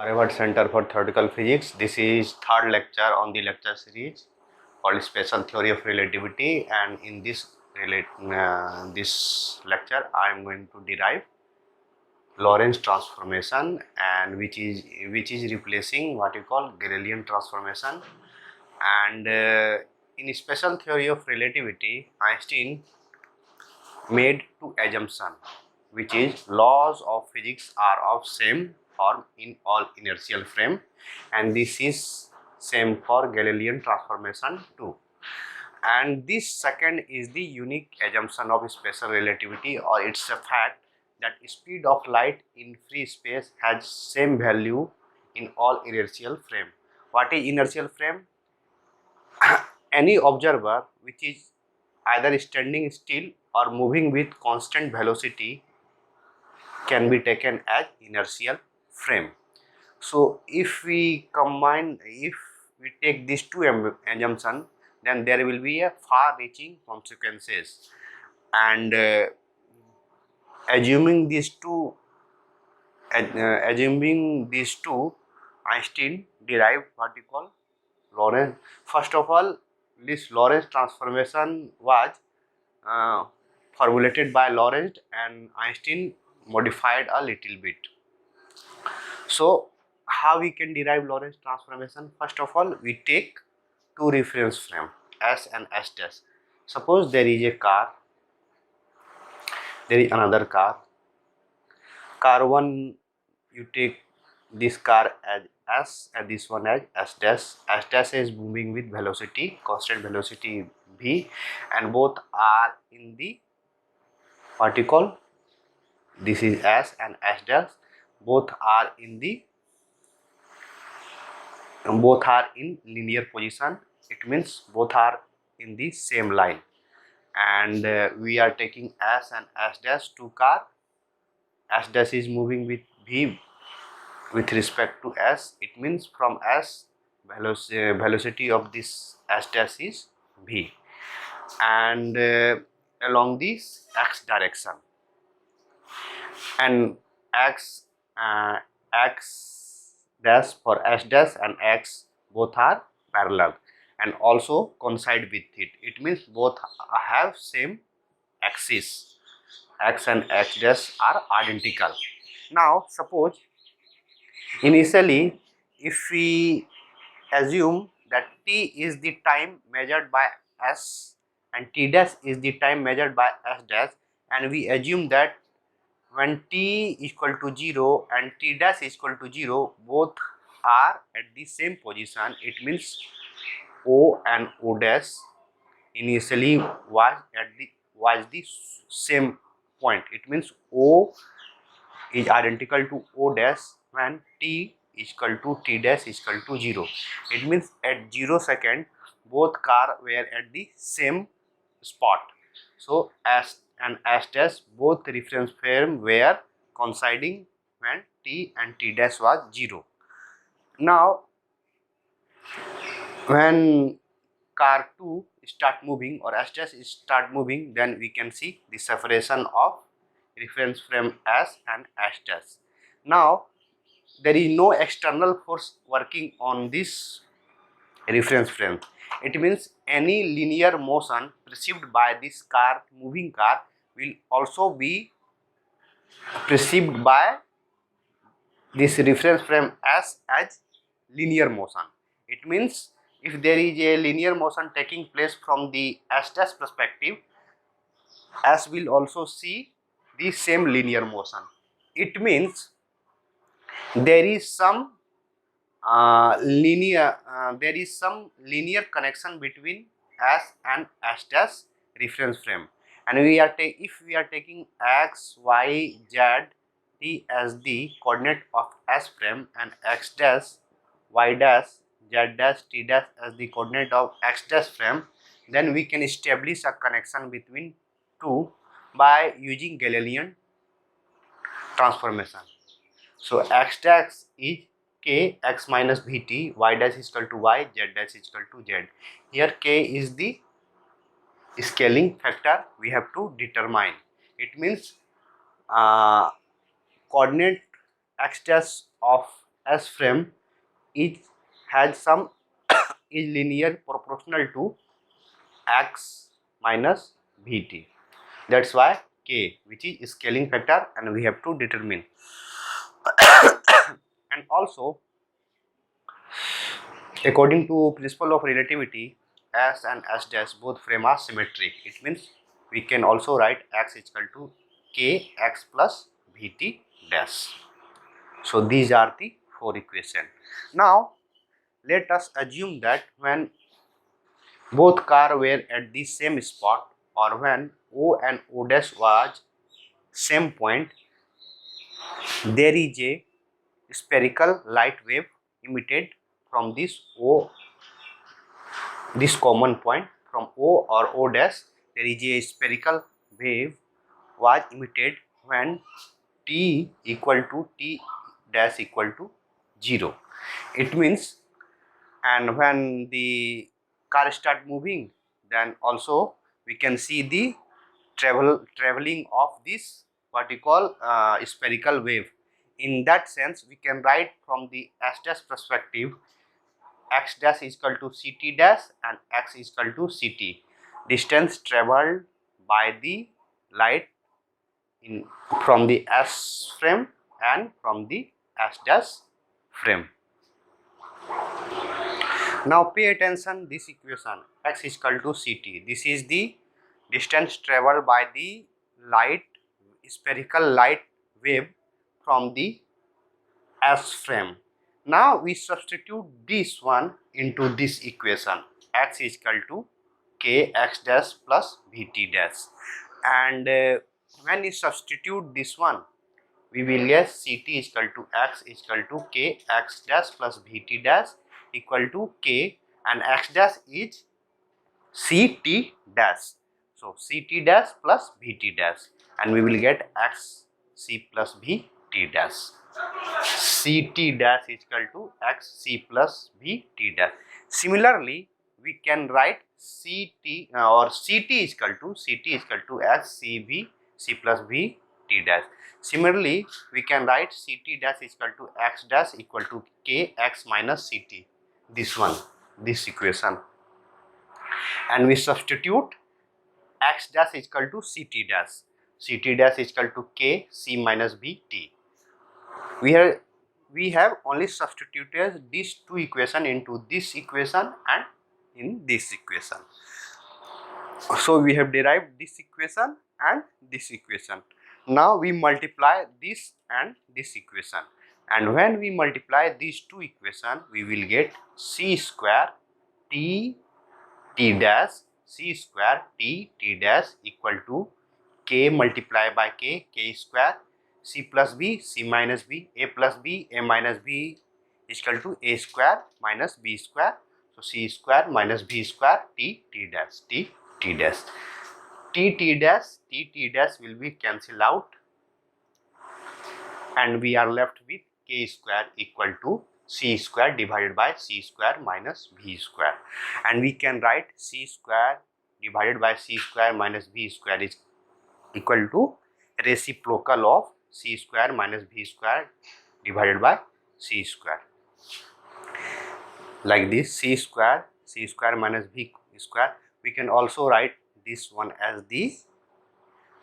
Harvard Center for Theoretical Physics. This is third lecture on the lecture series called Special Theory of Relativity, and in this lecture I am going to derive Lorentz transformation, and which is replacing what you call Galilean transformation. And in Special Theory of Relativity, Einstein made two assumptions, which is laws of physics are of same form in all inertial frame, and this is same for Galilean transformation too. And this second is the unique assumption of special relativity, or it's a fact that speed of light in free space has same value in all inertial frame. What is inertial frame? Any observer which is either standing still or moving with constant velocity can be taken as inertial frame. So if we take these two assumptions, then there will be a far-reaching consequences. And assuming these two, Einstein derived what we call Lorentz. First of all, this Lorentz transformation was formulated by Lorentz, and Einstein modified a little bit. So how we can derive Lorentz transformation? First of all, we take two reference frame, S and S dash. Suppose there is a car, there is another car. Car 1, you take this car as S and this one as S dash. S dash is moving with velocity, constant velocity v, and both are in the what you call, this is S and S dash, both are in linear position. It means both are in the same line, and we are taking S and S dash to car. S dash is moving with v with respect to S. It means from S, velocity of this S dash is v, and along this x direction, and x dash for S dash and x both are parallel and also coincide with it. It means both have same axis. X and x dash are identical. Now suppose initially, if we assume that t is the time measured by S and t dash is the time measured by S dash, and we assume that when t equal to 0 and t dash is equal to 0, both are at the same position. It means O and O dash initially was the same point. It means O is identical to O dash when t is equal to t dash is equal to 0. It means at 0 second both car were at the same spot. So S and S dash, both reference frame were coinciding when t and t dash was 0. Now when car 2 start moving or S dash start moving, then we can see the separation of reference frame S and S dash. Now there is no external force working on this reference frame. It means any linear motion perceived by this car, moving car, will also be perceived by this reference frame S as linear motion. It means if there is a linear motion taking place from the S dash perspective, S will also see the same linear motion. It means there is some linear connection between S and S dash reference frame, and if we are taking x, y, z, t as the coordinate of S frame and x dash, y dash, z dash, t dash as the coordinate of x dash frame, then we can establish a connection between two by using Galilean transformation. So x dash is k x minus vt, y dash is equal to y, z dash is equal to z. Here k is the scaling factor we have to determine. It means coordinate x dash of S frame is has some is linear proportional to x minus Vt. That's why k, which is scaling factor, and we have to determine. And also, according to principle of relativity, S and S dash both frame are symmetric. It means we can also write x is equal to k x plus Vt dash. So these are the four equations. Now let us assume that when both cars were at the same spot, or when O and O dash was same point, there is a spherical light wave emitted from this common point from O or O dash. There is a spherical wave was emitted when t equal to t dash equal to 0. It means, and when the car start moving, then also we can see the traveling of this what we call spherical wave. In that sense, we can write from the S dash perspective, x dash is equal to ct dash and x is equal to ct, distance traveled by the light in from the S frame and from the S dash frame. Now pay attention this equation, x is equal to ct. This is the distance traveled by the light, spherical light wave from the S frame. Now we substitute this one into this equation, x is equal to k x dash plus Vt dash, and when we substitute this one, we will get Ct is equal to x is equal to k x dash plus Vt dash equal to k, and x dash is Ct dash. So Ct dash plus Vt dash, and we will get x c plus Vt dash. Ct dash is equal to x c plus Vt dash. Similarly, we can write Ct or Ct is equal to x c v c plus Vt dash. Similarly, we can write Ct dash is equal to x dash equal to k x minus Ct. This one, this equation, and we substitute x dash is equal to Ct dash. Ct dash is equal to k c minus Vt. We have only substituted these two equations into this equation and in this equation. So we have derived this equation and this equation. Now we multiply this and this equation, and when we multiply these two equations, we will get c square t t dash c square t t dash equal to k multiplied by k square c plus b c minus b a plus b a minus b is equal to a square minus b square. So c square minus b square t t dash t t dash t t dash will be cancelled out, and we are left with k square equal to c square divided by c square minus b square, and we can write c square divided by c square minus b square is equal to reciprocal of c square minus b square divided by c square. Like this, c square minus b square. We can also write this one as the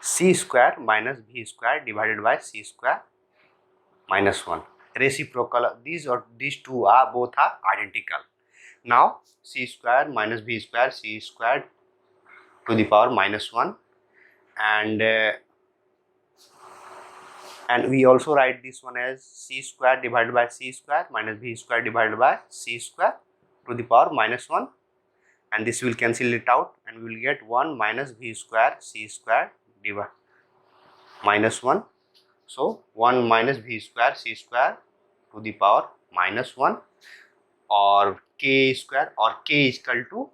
c square minus b square divided by c square minus 1. Reciprocal, these two are both are identical. Now c square minus b square, c square to the power minus 1, and we also write this one as c square divided by c square minus b square divided by c square to the power minus 1, and this will cancel it out, and we will get 1 minus b square c square divided minus 1. So 1 minus b square c square to the power minus 1, or k square, or k is equal to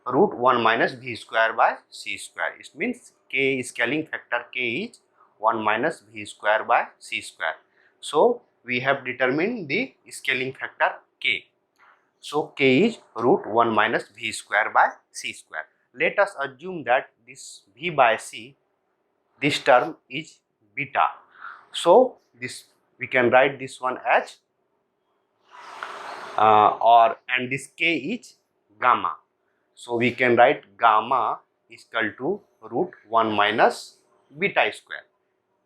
root 1 minus b square by c square. It means k scaling factor k is 1 minus b square by c square. So we have determined the scaling factor k. So k is root 1 minus b square by c square. Let us assume that this v by c, this term is beta. So this we can write this one as and this k is gamma. So we can write gamma is equal to root 1 minus beta square,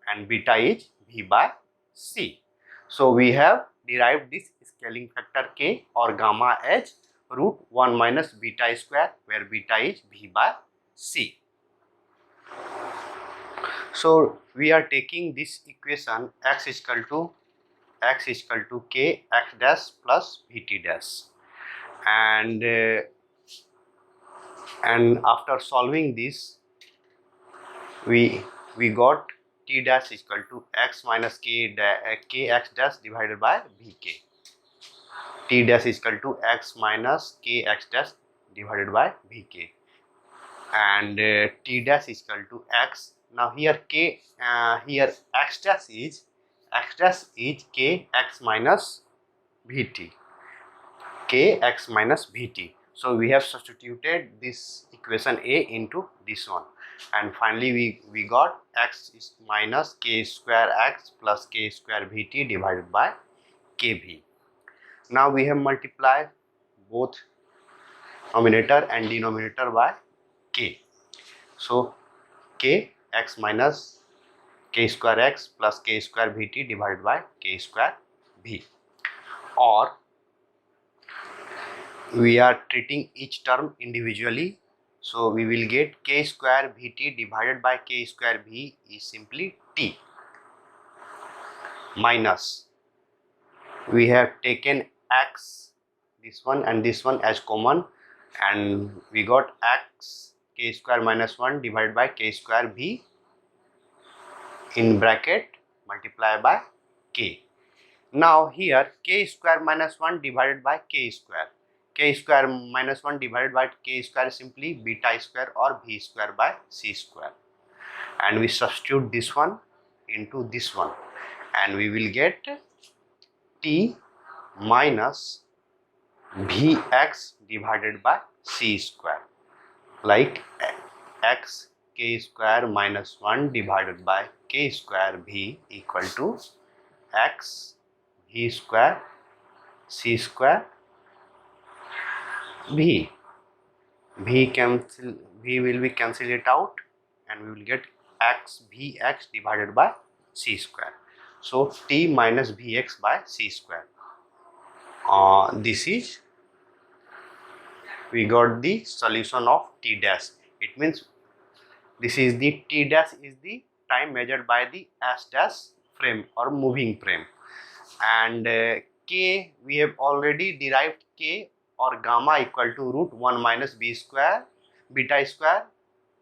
and beta is v by c. So we have derived this scaling factor k or gamma as root 1 minus beta square, where beta is v by c. So we are taking this equation x is equal to k x dash plus vt dash, and after solving this we got t dash is equal to x minus k x dash divided by vk. T dash is equal to x minus k x dash divided by vk, and t dash is equal to x. Now here here x dash is k x minus vt, k x minus vt. So we have substituted this equation a into this one, and finally we got x is minus k square x plus k square vt divided by kv. Now we have multiplied both numerator and denominator by k. So k x minus k square x plus k square vt divided by k square v, or we are treating each term individually. So we will get k square vt divided by k square v is simply t, minus we have taken x, this one and this one as common, and we got x k square minus 1 divided by k square v in bracket multiply by k. Now here k square minus 1 divided by k square minus 1 divided by k square is simply beta square or v square by c square, and we substitute this one into this one, and we will get t minus vx divided by c square, like x k square minus 1 divided by k square v equal to x v square c square v. V will be cancel it out, and we will get x vx divided by c square. So t minus vx by c square. This is, we got the solution of t dash. It means this is the t dash is the time measured by the s dash frame or moving frame, and k we have already derived k or gamma equal to root 1 minus b square beta square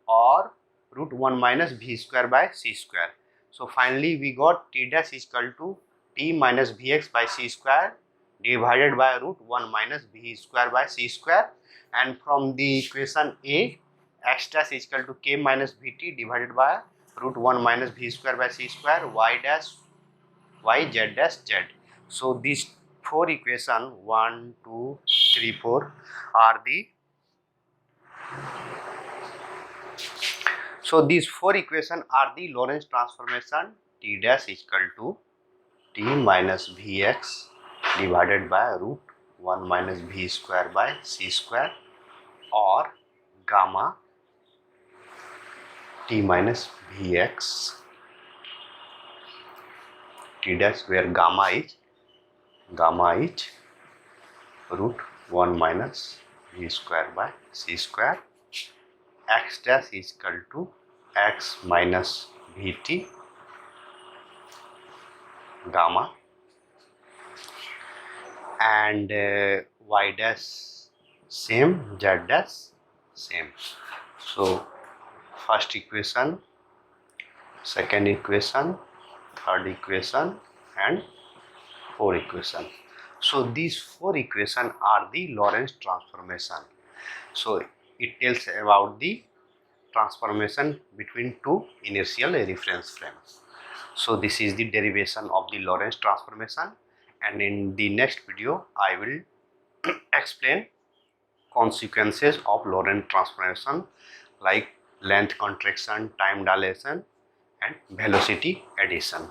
or root 1 minus v square by c square. So finally we got t dash is equal to t minus vx by c square divided by root 1 minus v square by c square, and from the equation a, x dash is equal to k minus vt divided by root 1 minus v square by c square y dash y z dash z. So these four equation 1 2 3 4 are the, so these four equation are the Lorentz transformation t dash is equal to t minus vx divided by root 1 minus v square by c square, or gamma t minus vx t dash, where gamma is root 1 minus v square by c square, x dash is equal to x minus vt gamma, and y dash same, z dash same. So first equation, second equation, third equation, and fourth equation. So these four equation are the Lorentz transformation. So it tells about the transformation between two inertial reference frames. So this is the derivation of the Lorentz transformation, and in the next video I will explain consequences of Lorentz transformation like length contraction, time dilation, and velocity addition.